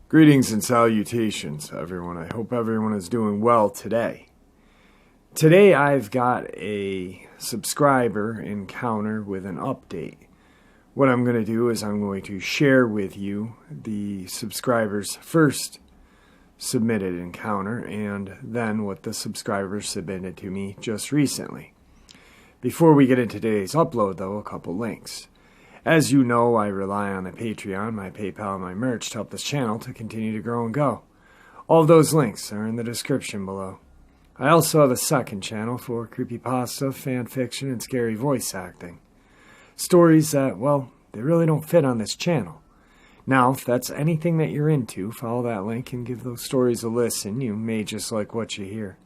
Greetings and salutations, everyone. I hope everyone is doing well today. Today I've got a subscriber encounter with an update. What I'm going to do is I'm going to share with you the subscriber's first submitted encounter and then what the subscriber submitted to me just recently. Before we get into today's upload, though, a couple links. As you know, I rely on the Patreon, my PayPal, and my merch to help this channel to continue to grow and go. All of those links are in the description below. I also have a second channel for creepypasta, fan fiction, and scary voice acting. Stories that, well, they really don't fit on this channel. Now, if that's anything that you're into, follow that link and give those stories a listen. You may just like what you hear.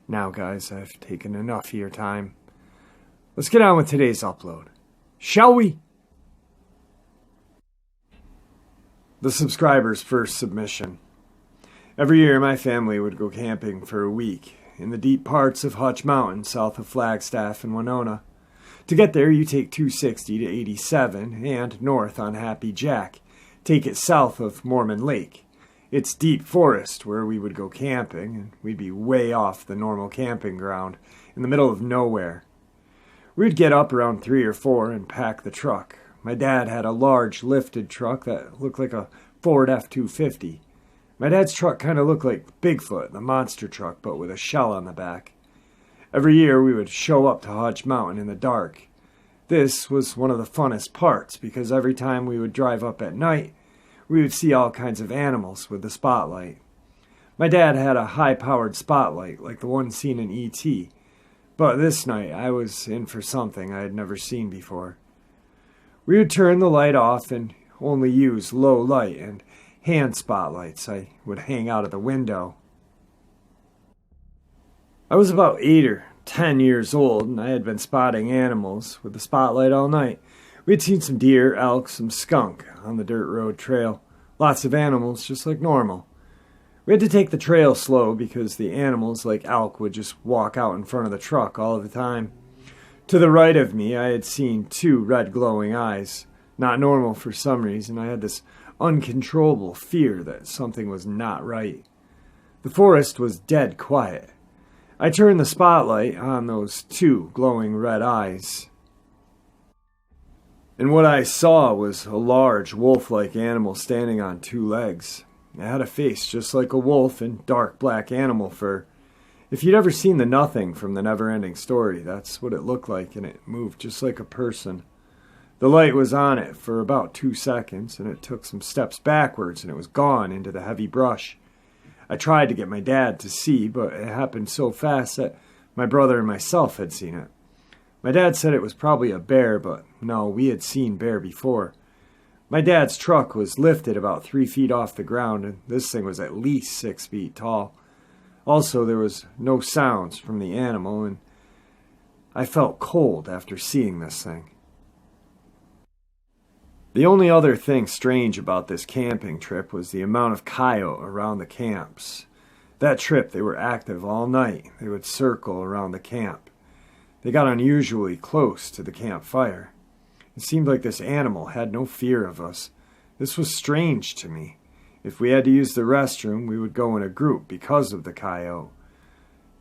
Now, guys, I've taken enough of your time. Let's get on with today's upload. Shall we? The subscriber's first submission. Every year my family would go camping for a week in the deep parts of Hutch Mountain south of Flagstaff and Winona. To get there you take 260 to 87 and north on Happy Jack. Take it south of Mormon Lake. It's deep forest where we would go camping and we'd be way off the normal camping ground in the middle of nowhere. We'd get up around 3 or 4 and pack the truck. My dad had a large lifted truck that looked like a Ford F-250. My dad's truck kind of looked like Bigfoot, the monster truck, but with a shell on the back. Every year we would show up to Hutch Mountain in the dark. This was one of the funnest parts because every time we would drive up at night, we would see all kinds of animals with the spotlight. My dad had a high-powered spotlight like the one seen in E.T., but this night I was in for something I had never seen before. We would turn the light off and only use low light and hand spotlights. I would hang out of the window. I was about 8 or 10 years old and I had been spotting animals with the spotlight all night. We had seen some deer, elk, some skunk on the dirt road trail. Lots of animals just like normal. We had to take the trail slow because the animals like elk would just walk out in front of the truck all the time. To the right of me, I had seen 2 red glowing eyes. Not normal for some reason. I had this uncontrollable fear that something was not right. The forest was dead quiet. I turned the spotlight on those 2 glowing red eyes. And what I saw was a large wolf-like animal standing on 2 legs. It had a face just like a wolf and dark black animal fur. If you'd ever seen The Nothing from the Never-Ending Story, that's what it looked like, and it moved just like a person. The light was on it for about 2 seconds, and it took some steps backwards, and it was gone into the heavy brush. I tried to get my dad to see, but it happened so fast that my brother and myself had seen it. My dad said it was probably a bear, but no, we had seen bear before. My dad's truck was lifted about 3 feet off the ground, and this thing was at least 6 feet tall. Also, there was no sounds from the animal, and I felt cold after seeing this thing. The only other thing strange about this camping trip was the amount of coyote around the camps. That trip, they were active all night. They would circle around the camp. They got unusually close to the campfire. It seemed like this animal had no fear of us. This was strange to me. If we had to use the restroom, we would go in a group because of the coyote.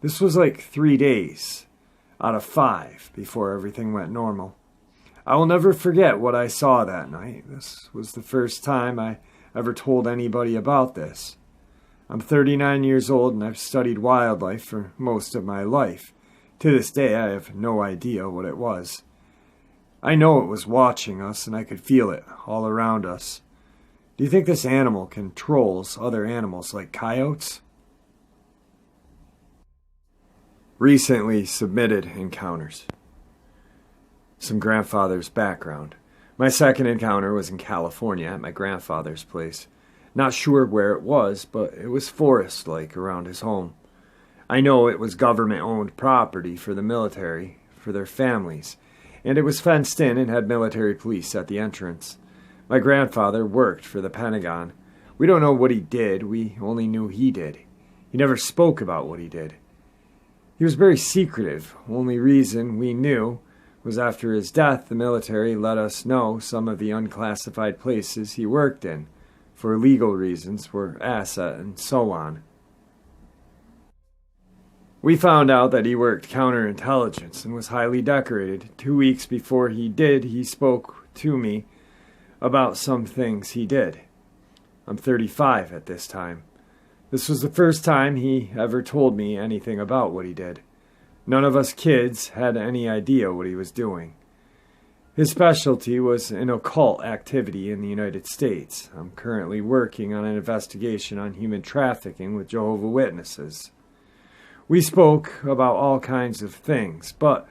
This was like 3 days out of 5 before everything went normal. I will never forget what I saw that night. This was the first time I ever told anybody about this. I'm 39 years old and I've studied wildlife for most of my life. To this day, I have no idea what it was. I know it was watching us and I could feel it all around us. Do you think this animal controls other animals like coyotes? Recently submitted encounters. Some grandfather's background. My second encounter was in California at my grandfather's place. Not sure where it was, but it was forest-like around his home. I know it was government-owned property for the military, for their families, and it was fenced in and had military police at the entrance. My grandfather worked for the Pentagon. We don't know what he did, we only knew he did. He never spoke about what he did. He was very secretive. Only reason we knew was after his death, the military let us know some of the unclassified places he worked in, for legal reasons, for asset and so on. We found out that he worked counterintelligence and was highly decorated. 2 weeks before he did, he spoke to me about some things he did. I'm 35 at this time. This was the first time he ever told me anything about what he did. None of us kids had any idea what he was doing. His specialty was in occult activity in the United States. I'm currently working on an investigation on human trafficking with Jehovah's Witnesses. We spoke about all kinds of things, but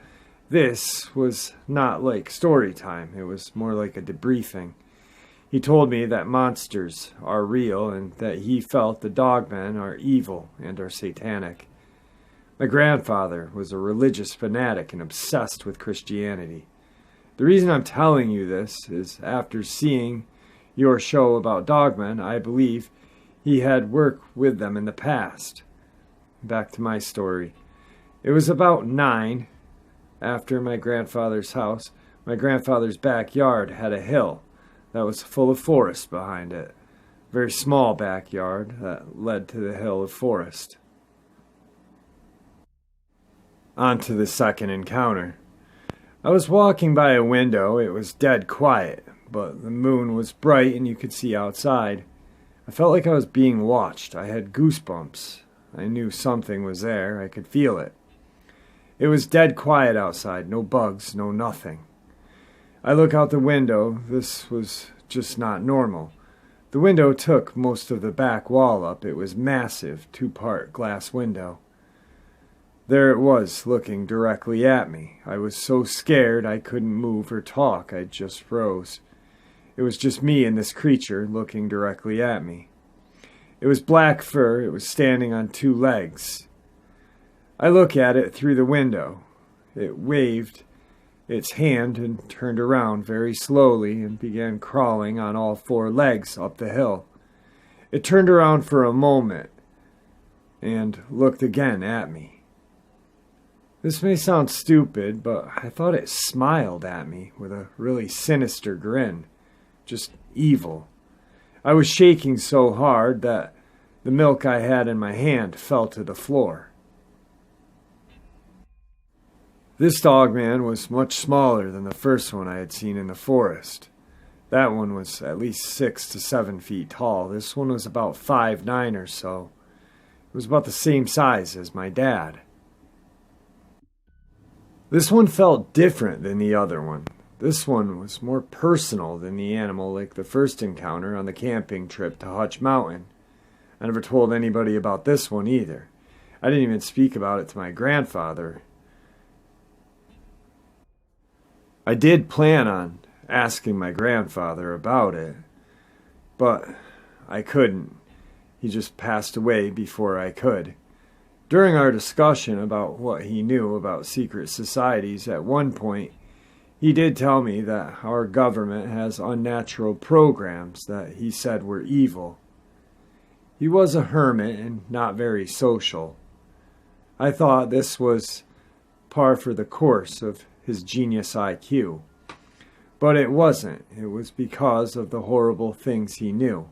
this was not like story time. It was more like a debriefing. He told me that monsters are real and that he felt the Dogmen are evil and are satanic. My grandfather was a religious fanatic and obsessed with Christianity. The reason I'm telling you this is after seeing your show about Dogman, I believe he had worked with them in the past. Back to my story. It was about 9 after my grandfather's house. My grandfather's backyard had a hill that was full of forest behind it. A very small backyard that led to the hill of forest. On to the second encounter. I was walking by a window. It was dead quiet, but the moon was bright and you could see outside. I felt like I was being watched. I had goosebumps. I knew something was there. I could feel it. It was dead quiet outside. No bugs, no nothing. I look out the window. This was just not normal. The window took most of the back wall up. It was massive, 2-part glass window. There it was, looking directly at me. I was so scared I couldn't move or talk. I just froze. It was just me and this creature looking directly at me. It was black fur. It was standing on 2 legs. I look at it through the window. It waved its hand and turned around very slowly and began crawling on all 4 legs up the hill. It turned around for a moment and looked again at me. This may sound stupid, but I thought it smiled at me with a really sinister grin. Just evil. I was shaking so hard that the milk I had in my hand fell to the floor. This Dogman was much smaller than the first one I had seen in the forest. That one was at least 6 to 7 feet tall. This one was about 5'9" or so. It was about the same size as my dad. This one felt different than the other one. This one was more personal than the animal like the first encounter on the camping trip to Hutch Mountain. I never told anybody about this one either. I didn't even speak about it to my grandfather. I did plan on asking my grandfather about it, but I couldn't. He just passed away before I could. During our discussion about what he knew about secret societies, at one point, he did tell me that our government has unnatural programs that he said were evil. He was a hermit and not very social. I thought this was par for the course of his genius IQ. But it wasn't. It was because of the horrible things he knew.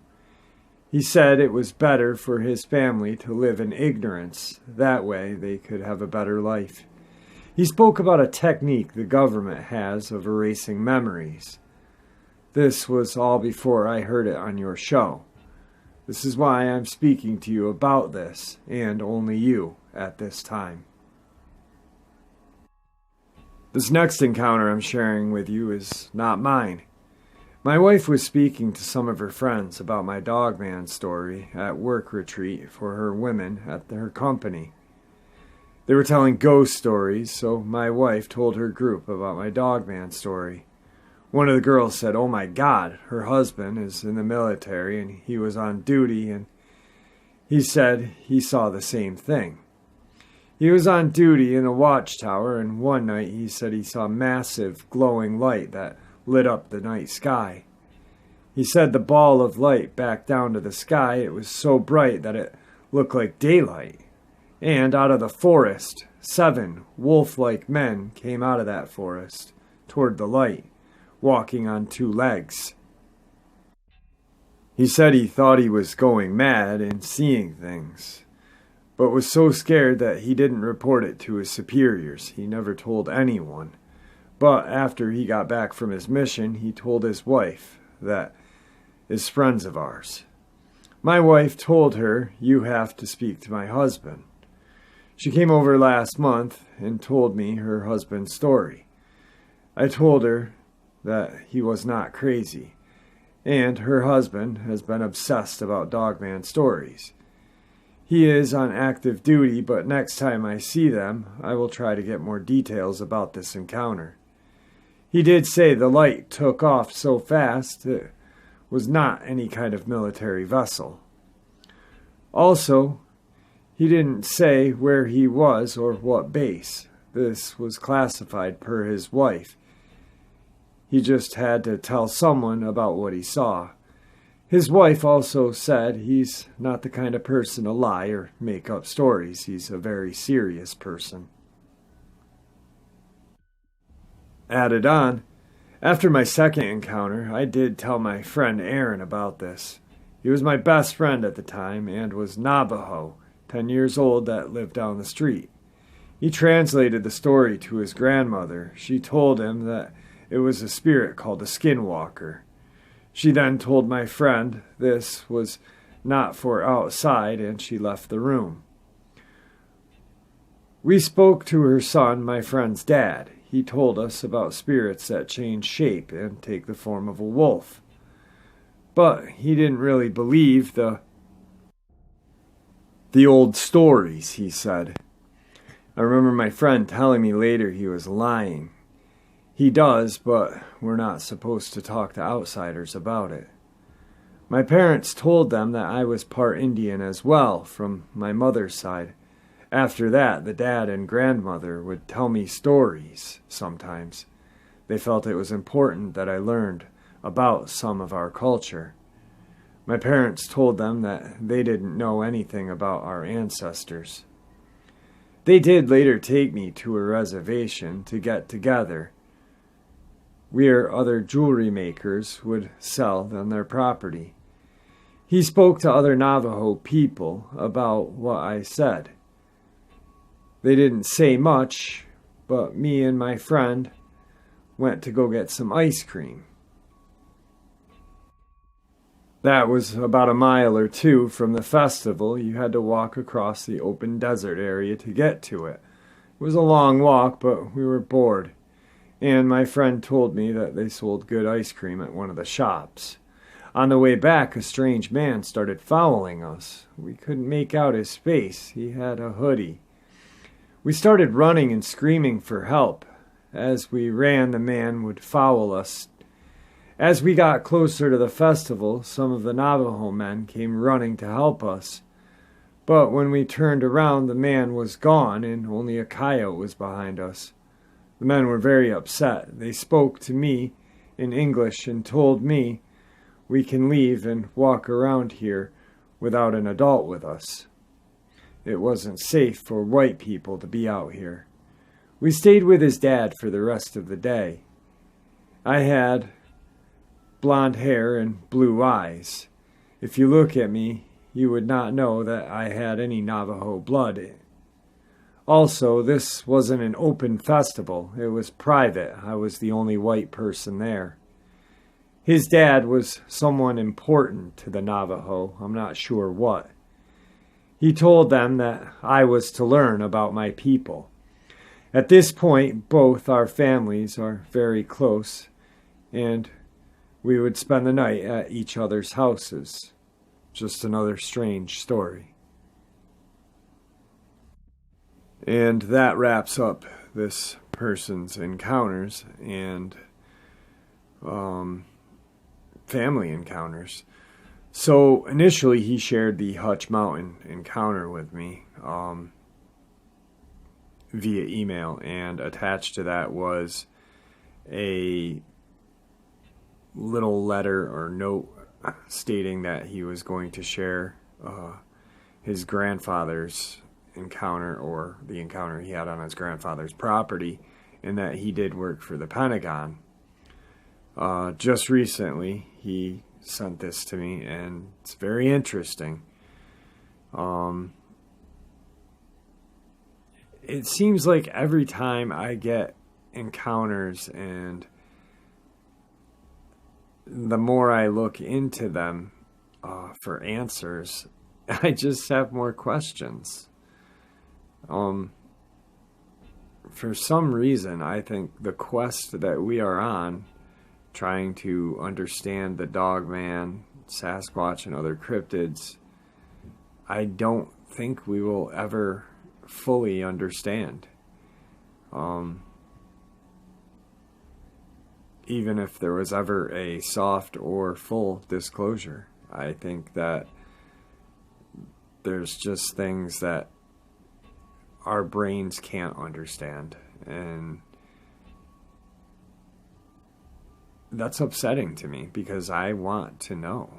He said it was better for his family to live in ignorance. That way they could have a better life. He spoke about a technique the government has of erasing memories. This was all before I heard it on your show. This is why I'm speaking to you about this, and only you, at this time. This next encounter I'm sharing with you is not mine. My wife was speaking to some of her friends about my Dogman story at work retreat for her women at her company. They were telling ghost stories, so my wife told her group about my Dogman story. One of the girls said, "Oh my God, her husband is in the military and he was on duty and he said he saw the same thing. He was on duty in a watchtower and one night he said he saw massive glowing light that lit up the night sky. He said the ball of light back down to the sky, it was so bright that it looked like daylight. And out of the forest, 7 wolf-like men came out of that forest toward the light, walking on 2 legs. He said he thought he was going mad and seeing things, but was so scared that he didn't report it to his superiors. He never told anyone. But after he got back from his mission, he told his wife that is friends of ours. My wife told her, "You have to speak to my husband." She came over last month and told me her husband's story. I told her that he was not crazy, and her husband has been obsessed about Dogman stories. He is on active duty, but next time I see them, I will try to get more details about this encounter. He did say the light took off so fast it was not any kind of military vessel. Also, he didn't say where he was or what base. This was classified per his wife. He just had to tell someone about what he saw. His wife also said he's not the kind of person to lie or make up stories. He's a very serious person. Added on, after my second encounter, I did tell my friend Aaron about this. He was my best friend at the time and was Navajo, 10 years old, that lived down the street. He translated the story to his grandmother. She told him that it was a spirit called a Skinwalker. She then told my friend this was not for outside, and she left the room. We spoke to her son, my friend's dad. He told us about spirits that change shape and take the form of a wolf. But he didn't really believe the old stories, he said. I remember my friend telling me later he was lying. He does, but we're not supposed to talk to outsiders about it. My parents told them that I was part Indian as well, from my mother's side. After that, the dad and grandmother would tell me stories sometimes. They felt it was important that I learned about some of our culture. My parents told them that they didn't know anything about our ancestors. They did later take me to a reservation to get together, where other jewelry makers would sell on their property. He spoke to other Navajo people about what I said. They didn't say much, but me and my friend went to go get some ice cream. That was about a mile or 2 from the festival. You had to walk across the open desert area to get to it. It was a long walk, but we were bored. And my friend told me that they sold good ice cream at one of the shops. On the way back, a strange man started following us. We couldn't make out his face. He had a hoodie. We started running and screaming for help. As we ran, the man would follow us. As we got closer to the festival, some of the Navajo men came running to help us. But when we turned around, the man was gone and only a coyote was behind us. The men were very upset. They spoke to me in English and told me we can leave and walk around here without an adult with us. It wasn't safe for white people to be out here. We stayed with his dad for the rest of the day. I had blonde hair and blue eyes. If you look at me, you would not know that I had any Navajo blood. Also, this wasn't an open festival. It was private. I was the only white person there. His dad was someone important to the Navajo. I'm not sure what. He told them that I was to learn about my people. At this point, both our families are very close, and we would spend the night at each other's houses. Just another strange story. And that wraps up this person's encounters and family encounters. So initially he shared the Hutch Mountain encounter with me via email, and attached to that was a little letter or note stating that he was going to share his grandfather's encounter, or the encounter he had on his grandfather's property, and that he did work for the Pentagon. Just recently, he sent this to me, and it's very interesting. It seems like every time I get encounters, and the more I look into them for answers, I just have more questions. For some reason, I think the quest that we are on, trying to understand the Dogman, Sasquatch, and other cryptids, I don't think we will ever fully understand. Even if there was ever a soft or full disclosure, I think that there's just things that our brains can't understand, and that's upsetting to me because I want to know,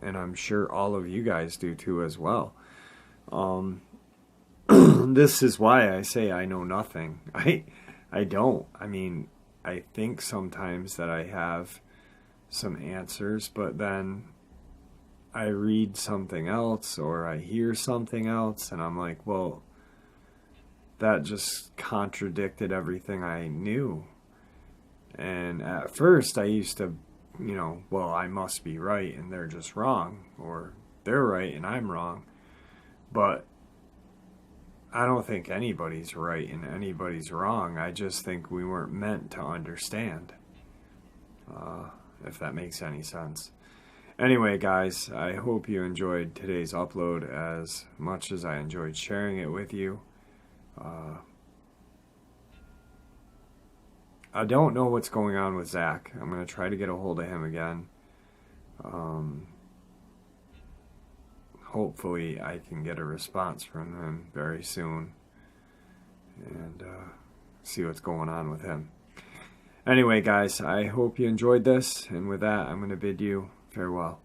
and I'm sure all of you guys do too as well. This is why I say I know nothing. I don't. I mean, I think sometimes that I have some answers, but then I read something else or I hear something else, and I'm like, well, that just contradicted everything I knew. And at first I used to, well, I must be right and they're just wrong, or they're right and I'm wrong. But I don't think anybody's right and anybody's wrong. I just think we weren't meant to understand, if that makes any sense. Anyway, guys, I hope you enjoyed today's upload as much as I enjoyed sharing it with you. I don't know what's going on with Zach. I'm going to try to get a hold of him again. Hopefully I can get a response from him very soon and see what's going on with him. Anyway, guys, I hope you enjoyed this, and with that, I'm going to bid you farewell.